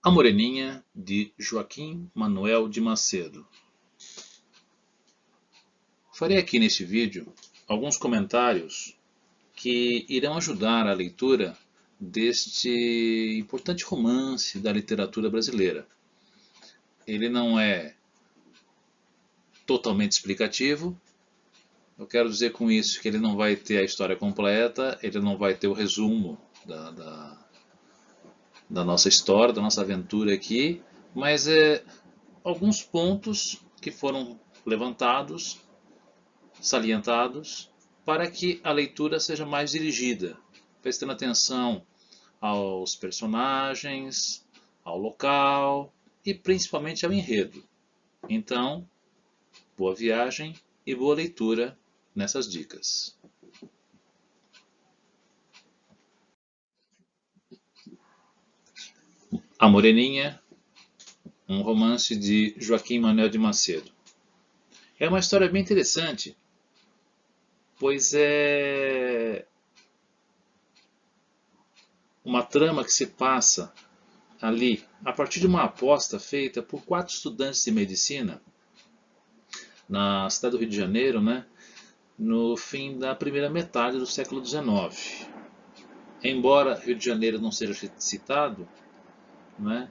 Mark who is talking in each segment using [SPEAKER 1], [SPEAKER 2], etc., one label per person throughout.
[SPEAKER 1] A Moreninha, de Joaquim Manuel de Macedo. Farei aqui neste vídeo alguns comentários que irão ajudar a leitura deste importante romance da literatura brasileira. Ele não é totalmente explicativo. Eu quero dizer com isso que ele não vai ter a história completa, ele não vai ter o resumo da nossa história, da nossa aventura aqui, mas alguns pontos que foram levantados, salientados, para que a leitura seja mais dirigida, prestando atenção aos personagens, ao local e principalmente ao enredo. Então, boa viagem e boa leitura nessas dicas. A Moreninha, um romance de Joaquim Manuel de Macedo. É uma história bem interessante, pois é uma trama que se passa ali a partir de uma aposta feita por 4 estudantes de medicina na cidade do Rio de Janeiro, né, no fim da primeira metade do século XIX. Embora Rio de Janeiro não seja citado, né,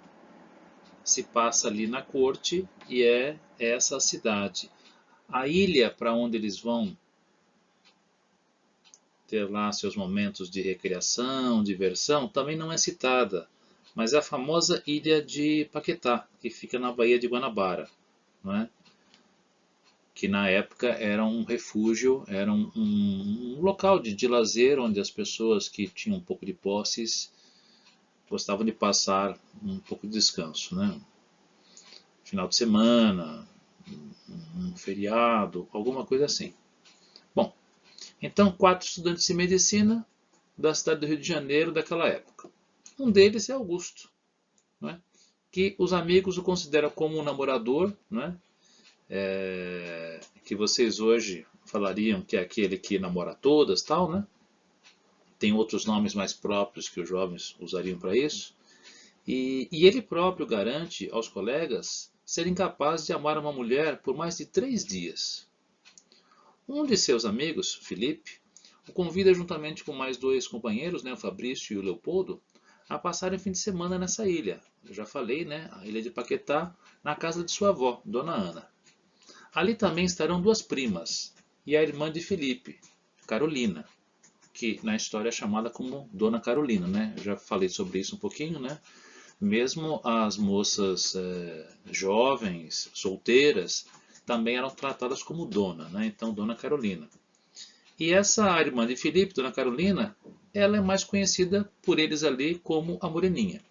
[SPEAKER 1] se passa ali na corte e é essa cidade. A ilha para onde eles vão ter lá seus momentos de recreação, diversão, também não é citada, mas é a famosa ilha de Paquetá, que fica na Baía de Guanabara, não é? Que na época era um refúgio, era um local de lazer onde as pessoas que tinham um pouco de posses gostavam de passar um pouco de descanso, né? Final de semana, um feriado, alguma coisa assim. Bom, então 4 estudantes de medicina da cidade do Rio de Janeiro daquela época. Um deles é Augusto, né? Que os amigos o consideram como um namorador, né? Que vocês hoje falariam que é aquele que namora todas, tal, né? Tem outros nomes mais próprios que os jovens usariam para isso. E ele próprio garante aos colegas ser incapaz de amar uma mulher por mais de 3 dias. Um de seus amigos, Felipe, o convida juntamente com mais 2 companheiros, né, o Fabrício e o Leopoldo, a passarem o fim de semana nessa ilha. Eu já falei, né, a ilha de Paquetá, na casa de sua avó, Dona Ana. Ali também estarão 2 primas e a irmã de Felipe, Carolina, que na história é chamada como Dona Carolina, né? Eu já falei sobre isso um pouquinho, né? Mesmo as moças jovens, solteiras, também eram tratadas como dona, né? Então, Dona Carolina. E essa irmã de Felipe, Dona Carolina, ela é mais conhecida por eles ali como a Moreninha.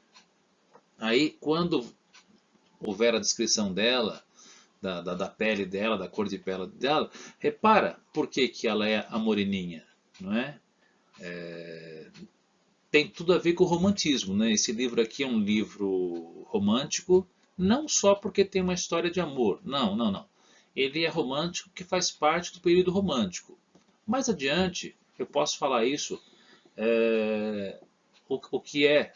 [SPEAKER 1] Aí, quando houver a descrição dela, da pele dela, da cor de pele dela, repara por que, que ela é a Moreninha, não é? Tem tudo a ver com o romantismo, né? Esse livro aqui é um livro romântico, não só porque tem uma história de amor, não, não, não. Ele é romântico que faz parte do período romântico. Mais adiante, eu posso falar isso, o que é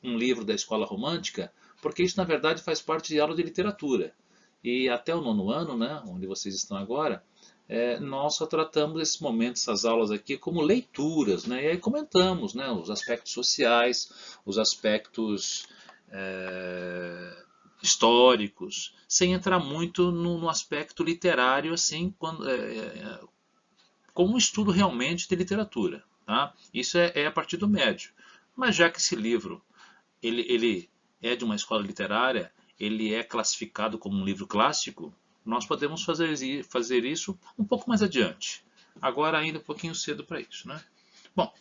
[SPEAKER 1] um livro da escola romântica, porque isso na verdade faz parte de aula de literatura. E até o 9º ano, né, onde vocês estão agora, nós só tratamos esses momentos, essas aulas aqui, como leituras, né, e aí comentamos, né, os aspectos sociais, os aspectos históricos, sem entrar muito no aspecto literário, assim, como um estudo realmente de literatura. Tá? Isso é a partir do médio. Mas já que esse livro ele é de uma escola literária, ele é classificado como um livro clássico, nós podemos fazer isso um pouco mais adiante. Agora ainda um pouquinho cedo para isso. Né? Bom,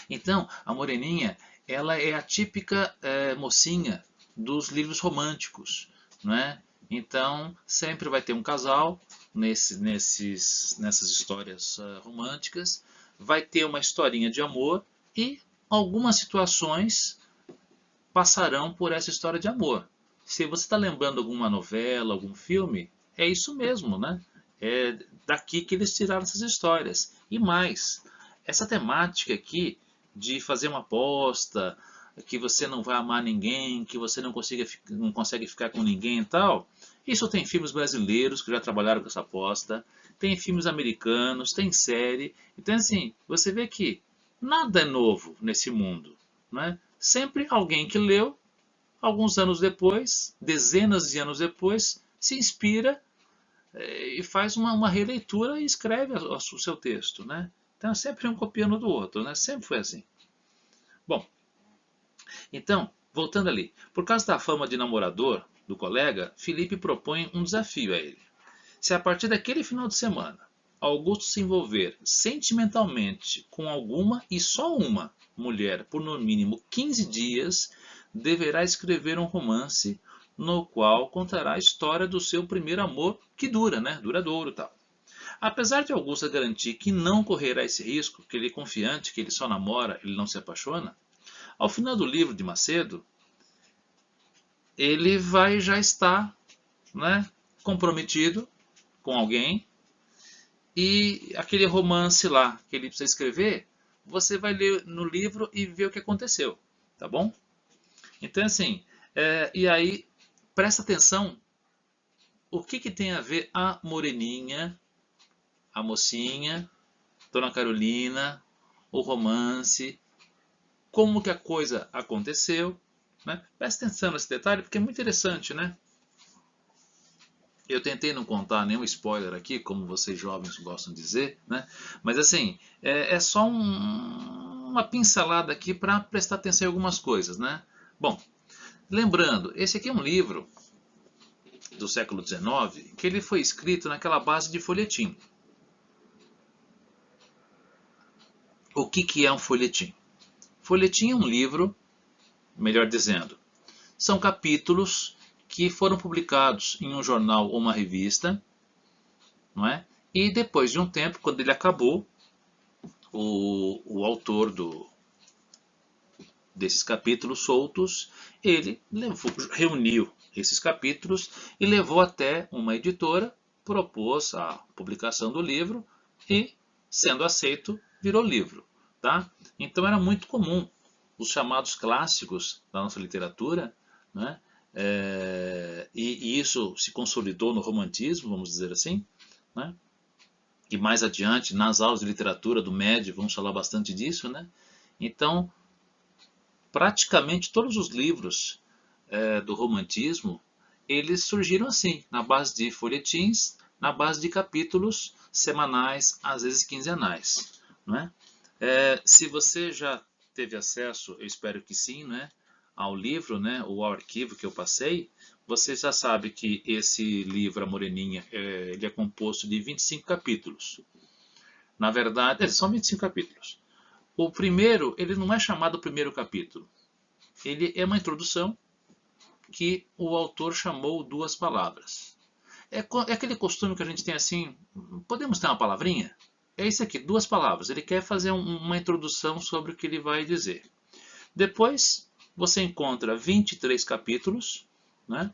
[SPEAKER 1] então a Moreninha ela é a típica mocinha dos livros românticos. Né? Então sempre vai ter um casal nessas histórias românticas, vai ter uma historinha de amor e algumas situações passarão por essa história de amor. Se você está lembrando alguma novela, algum filme, é isso mesmo, né? É daqui que eles tiraram essas histórias. E mais, essa temática aqui de fazer uma aposta, que você não vai amar ninguém, que você não consegue ficar com ninguém e tal. Isso tem filmes brasileiros que já trabalharam com essa aposta, tem filmes americanos, tem série. Então, assim, você vê que nada é novo nesse mundo, né? Sempre alguém que leu, alguns anos depois, dezenas de anos depois, se inspira e faz uma releitura e escreve o seu texto, né? Então é sempre um copiando do outro, né? Sempre foi assim. Bom, então, voltando ali, por causa da fama de namorador do colega, Felipe propõe um desafio a ele. Se a partir daquele final de semana Augusto se envolver sentimentalmente com alguma e só uma mulher por no mínimo 15 dias, deverá escrever um romance no qual contará a história do seu primeiro amor que dura, né? Duradouro e tal. Apesar de Augusta garantir que não correrá esse risco, que ele é confiante, que ele só namora, ele não se apaixona, ao final do livro de Macedo, ele vai já estar, né, comprometido com alguém e aquele romance lá que ele precisa escrever, você vai ler no livro e ver o que aconteceu, tá bom? Então assim, e aí presta atenção o que tem a ver a moreninha, a mocinha, Dona Carolina, o romance, como que a coisa aconteceu, né? Presta atenção nesse detalhe porque é muito interessante, né? Eu tentei não contar nenhum spoiler aqui, como vocês jovens gostam de dizer, né? Mas assim, é só uma pincelada aqui para prestar atenção em algumas coisas, né? Bom, lembrando, esse aqui é um livro do século XIX que ele foi escrito naquela base de folhetim. O que é um folhetim? Folhetim é um livro, melhor dizendo, são capítulos que foram publicados em um jornal ou uma revista, não é? E depois de um tempo, quando ele acabou, o autor desses capítulos soltos, ele reuniu esses capítulos e levou até uma editora, propôs a publicação do livro e, sendo aceito, virou livro. Tá? Então era muito comum os chamados clássicos da nossa literatura, né? E isso se consolidou no romantismo, vamos dizer assim, né? E mais adiante, nas aulas de literatura do médio, vamos falar bastante disso, né? Então, praticamente todos os livros do romantismo, eles surgiram assim, na base de folhetins, na base de capítulos semanais, às vezes quinzenais, né? Se você já teve acesso, eu espero que sim, né, ao livro, né, ou ao arquivo que eu passei, você já sabe que esse livro, A Moreninha, ele é composto de 25 capítulos. Na verdade, são 25 capítulos. O primeiro, ele não é chamado primeiro capítulo. Ele é uma introdução que o autor chamou duas palavras. É aquele costume que a gente tem assim, podemos ter uma palavrinha? É isso aqui, duas palavras. Ele quer fazer uma introdução sobre o que ele vai dizer. Depois, você encontra 23 capítulos, né?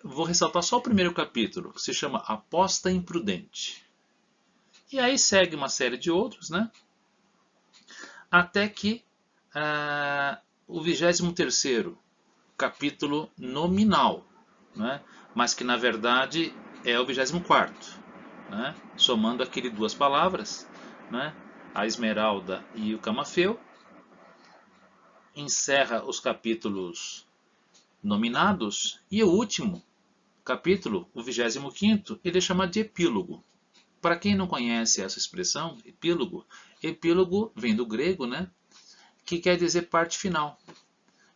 [SPEAKER 1] Vou ressaltar só o primeiro capítulo, que se chama Aposta Imprudente. E aí segue uma série de outros, né? Até que o 23º capítulo nominal, né? Mas que na verdade é o 24º, né? Somando aquele duas palavras, né? A Esmeralda e o Camafeu, encerra os capítulos nominados e o último capítulo, o 25º, ele é chamado de epílogo. Para quem não conhece essa expressão, epílogo vem do grego, né? Que quer dizer parte final.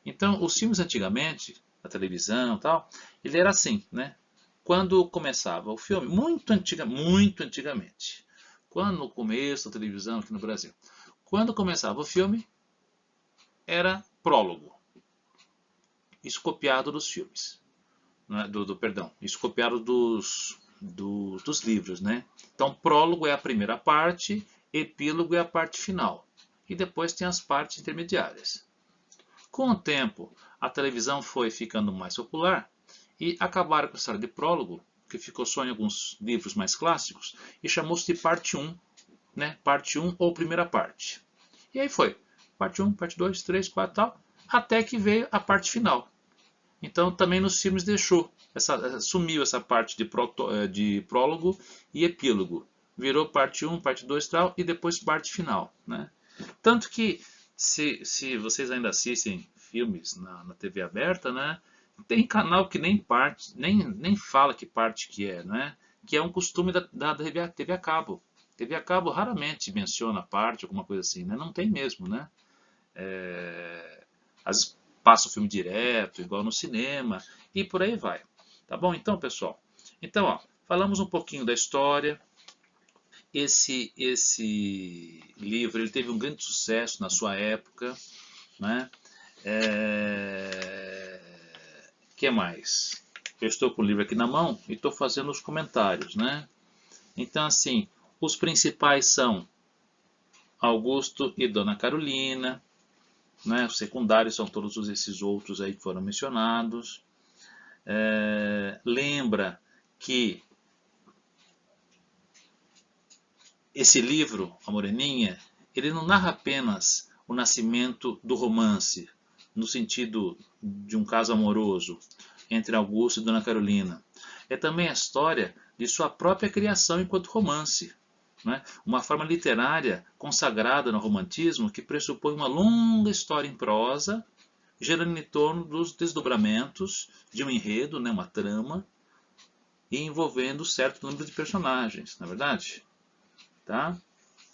[SPEAKER 1] Então, os filmes antigamente, a televisão e tal, ele era assim, né? Quando começava o filme, muito antigamente, quando no começo da televisão aqui no Brasil, quando começava o filme, era prólogo. Isso copiado dos filmes, né? Perdão, isso copiado dos livros, né? Então, prólogo é a primeira parte, epílogo é a parte final. E depois tem as partes intermediárias. Com o tempo, a televisão foi ficando mais popular e acabaram com a história de prólogo, que ficou só em alguns livros mais clássicos, e chamou-se de parte 1, né? Parte 1 ou primeira parte. E aí foi. parte 1, parte 2, 3, 4 tal, até que veio a parte final. Então também nos filmes sumiu essa parte de prólogo e epílogo. Virou parte 1, parte 2 tal, e depois parte final, né? Tanto que, se vocês ainda assistem filmes na TV aberta, né? Tem canal que nem fala que parte que é, né? Que é um costume da TV a cabo. TV a cabo raramente menciona parte, alguma coisa assim, né? Não tem mesmo, né? Às vezes passa o filme direto, igual no cinema, e por aí vai. Tá bom? Então, pessoal, então, ó, falamos um pouquinho da história. Esse livro ele teve um grande sucesso na sua época, né? Que mais? Eu estou com o livro aqui na mão e estou fazendo os comentários, né? Então, assim, os principais são Augusto e Dona Carolina, né? Os secundários são todos esses outros aí que foram mencionados. Lembra que esse livro, A Moreninha, ele não narra apenas o nascimento do romance, no sentido de um caso amoroso entre Augusto e Dona Carolina. É também a história de sua própria criação enquanto romance, né? Uma forma literária consagrada no romantismo que pressupõe uma longa história em prosa, gerando em torno dos desdobramentos de um enredo, né, uma trama, e envolvendo certo número de personagens, não é verdade? Tá?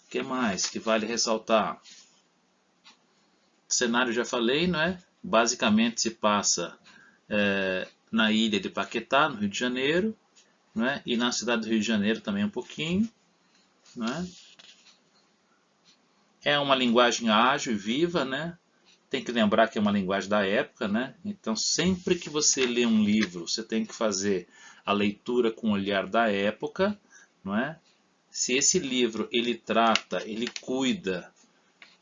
[SPEAKER 1] O que mais que vale ressaltar? O cenário já falei, não é? Basicamente se passa na ilha de Paquetá, no Rio de Janeiro, não é? E na cidade do Rio de Janeiro também um pouquinho. Não é? É uma linguagem ágil e viva, né? Tem que lembrar que é uma linguagem da época, né? Então sempre que você lê um livro, você tem que fazer a leitura com o olhar da época, não é? Se esse livro ele cuida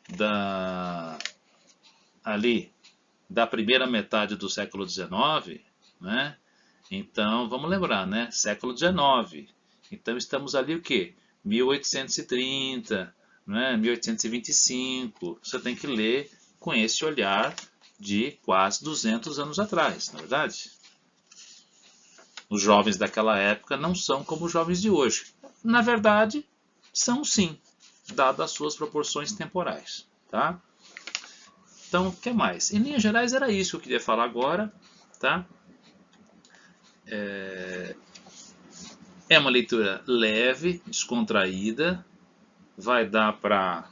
[SPEAKER 1] da primeira metade do século XIX, né? Então vamos lembrar, né? Século XIX. Então estamos ali o quê? 1830, né? 1825. Você tem que ler com esse olhar de quase 200 anos atrás, na verdade. Os jovens daquela época não são como os jovens de hoje. Na verdade, são sim, dadas as suas proporções temporais. Tá? Então, o que mais? Em linhas gerais, era isso que eu queria falar agora. Tá? É uma leitura leve, descontraída. Vai dar para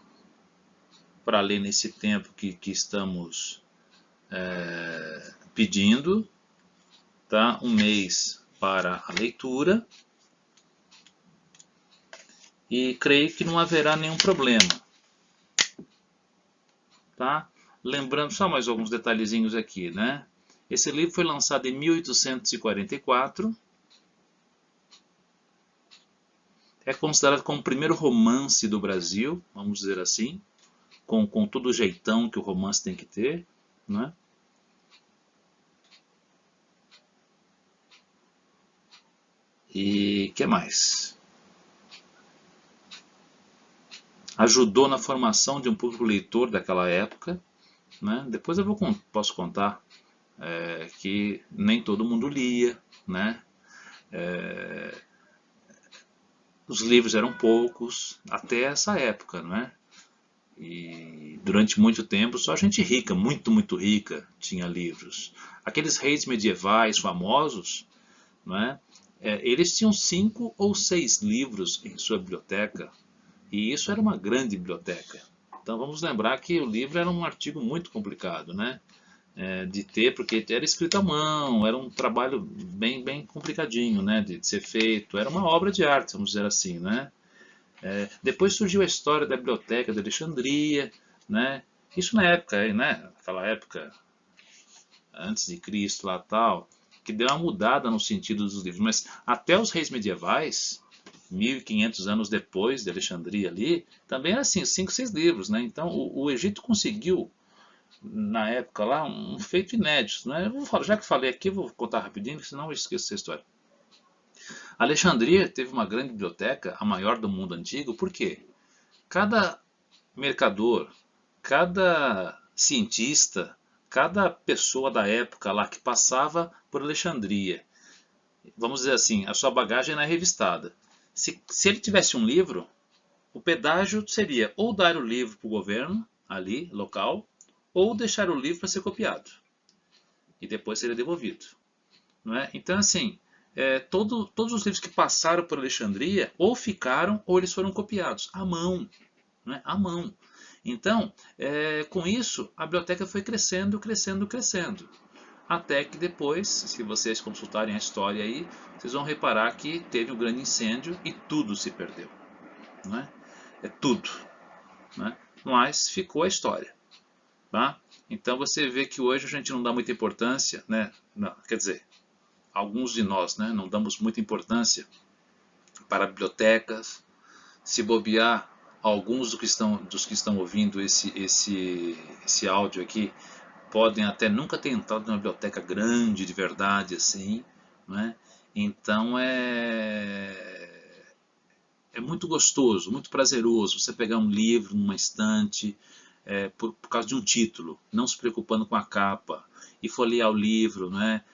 [SPEAKER 1] ler nesse tempo que estamos pedindo. Tá? Um mês para a leitura. E creio que não haverá nenhum problema. Tá? Lembrando só mais alguns detalhezinhos aqui, né? Esse livro foi lançado em 1844. É considerado como o primeiro romance do Brasil, vamos dizer assim, com todo o jeitão que o romance tem que ter, né? E que mais? Ajudou na formação de um público leitor daquela época, né? Depois posso contar que nem todo mundo lia, né? Os livros eram poucos até essa época, não é? E durante muito tempo só gente rica, muito, muito rica, tinha livros. Aqueles reis medievais famosos, não é? Eles tinham 5 ou 6 livros em sua biblioteca, e isso era uma grande biblioteca. Então vamos lembrar que o livro era um artigo muito complicado, né? De ter, porque era escrito à mão, era um trabalho bem, bem complicadinho, né? De ser feito, era uma obra de arte, vamos dizer assim, né? Depois surgiu a história da biblioteca de Alexandria, né? Isso na época, né? Aquela época antes de Cristo lá tal, que deu uma mudada no sentido dos livros. Mas até os reis medievais, 1500 anos depois de Alexandria ali, também era assim, 5, 6 livros, né? Então o Egito conseguiu na época lá um feito inédito, né? Já que falei aqui, eu vou contar rapidinho, senão eu esqueço essa história. Alexandria teve uma grande biblioteca, a maior do mundo antigo, por quê? Cada mercador, cada cientista, cada pessoa da época lá que passava por Alexandria, vamos dizer assim, a sua bagagem era revistada. Se ele tivesse um livro, o pedágio seria ou dar o livro para o governo, ali, local, ou deixar o livro para ser copiado. E depois seria devolvido. Não é? Então, assim, todos os livros que passaram por Alexandria, ou ficaram, ou eles foram copiados, à mão. Não é? À mão. Então, com isso, a biblioteca foi crescendo, crescendo, crescendo. Até que depois, se vocês consultarem a história aí, vocês vão reparar que teve um grande incêndio e tudo se perdeu. Não é? Tudo. Né? Mas ficou a história. Tá? Então você vê que hoje a gente não dá muita importância, né? Não, quer dizer, alguns de nós, né, não damos muita importância para bibliotecas. Se bobear, alguns dos que estão ouvindo esse áudio aqui podem até nunca ter entrado numa biblioteca grande de verdade assim, né? Então é muito gostoso, muito prazeroso você pegar um livro numa estante por causa de um título, não se preocupando com a capa, e folhear o livro, né?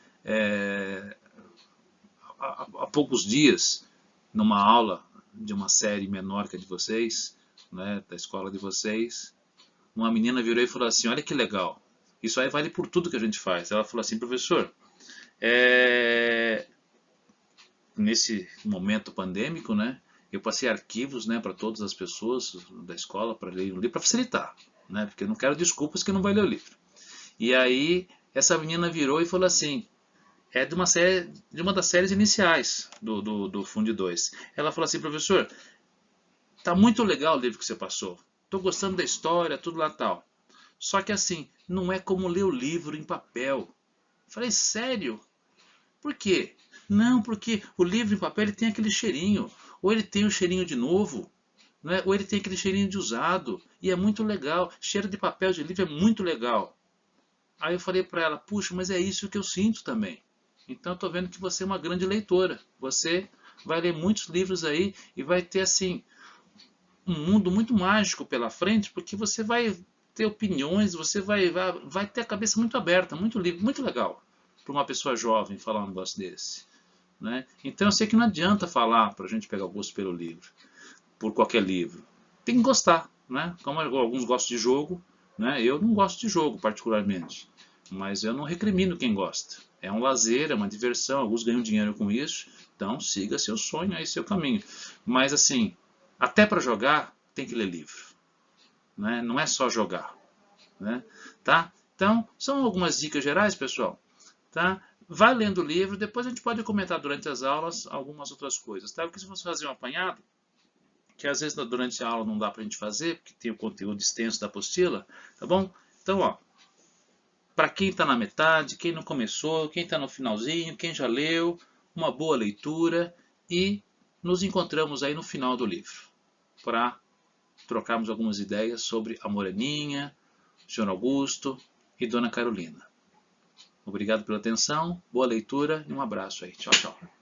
[SPEAKER 1] Há poucos dias, numa aula de uma série menor que a de vocês, né, da escola de vocês, uma menina virou e falou assim, olha que legal, isso aí vale por tudo que a gente faz. Ela falou assim, professor, nesse momento pandêmico, né, eu passei arquivos, né, para todas as pessoas da escola para ler o livro, para facilitar, né, porque eu não quero desculpas que não vai ler o livro. E aí essa menina virou e falou assim, de uma das séries iniciais do Fundo 2. Ela falou assim, professor, tá muito legal o livro que você passou, estou gostando da história, tudo lá tal. Só que assim, não é como ler o livro em papel. Eu falei, sério? Por quê? Não, porque o livro em papel ele tem aquele cheirinho, ou ele tem o cheirinho de novo, né? Ou ele tem aquele cheirinho de usado, e é muito legal. Cheiro de papel de livro é muito legal. Aí eu falei para ela, puxa, mas é isso que eu sinto também. Então eu estou vendo que você é uma grande leitora. Você vai ler muitos livros aí e vai ter assim um mundo muito mágico pela frente, porque você vai ter opiniões, você vai ter a cabeça muito aberta, muito livre, muito legal para uma pessoa jovem falar um negócio desse. Né? Então eu sei que não adianta falar para a gente pegar o gosto pelo livro, por qualquer livro. Tem que gostar, né? Como alguns gostam de jogo, né? Eu não gosto de jogo particularmente, mas eu não recrimino quem gosta. É um lazer, é uma diversão, alguns ganham dinheiro com isso, então siga seu sonho aí, seu caminho. Mas assim, até para jogar tem que ler livro, né? Não é só jogar, né? Tá? Então, são algumas dicas gerais, pessoal. Tá? Vai lendo o livro, depois a gente pode comentar durante as aulas algumas outras coisas. Tá? Porque se você fazer um apanhado, que às vezes durante a aula não dá para a gente fazer, porque tem o conteúdo extenso da apostila, tá bom? Então, ó, para quem está na metade, quem não começou, quem está no finalzinho, quem já leu, uma boa leitura e nos encontramos aí no final do livro para trocarmos algumas ideias sobre a Moreninha, Sr. Augusto e Dona Carolina. Obrigado pela atenção, boa leitura e um abraço aí. Tchau, tchau.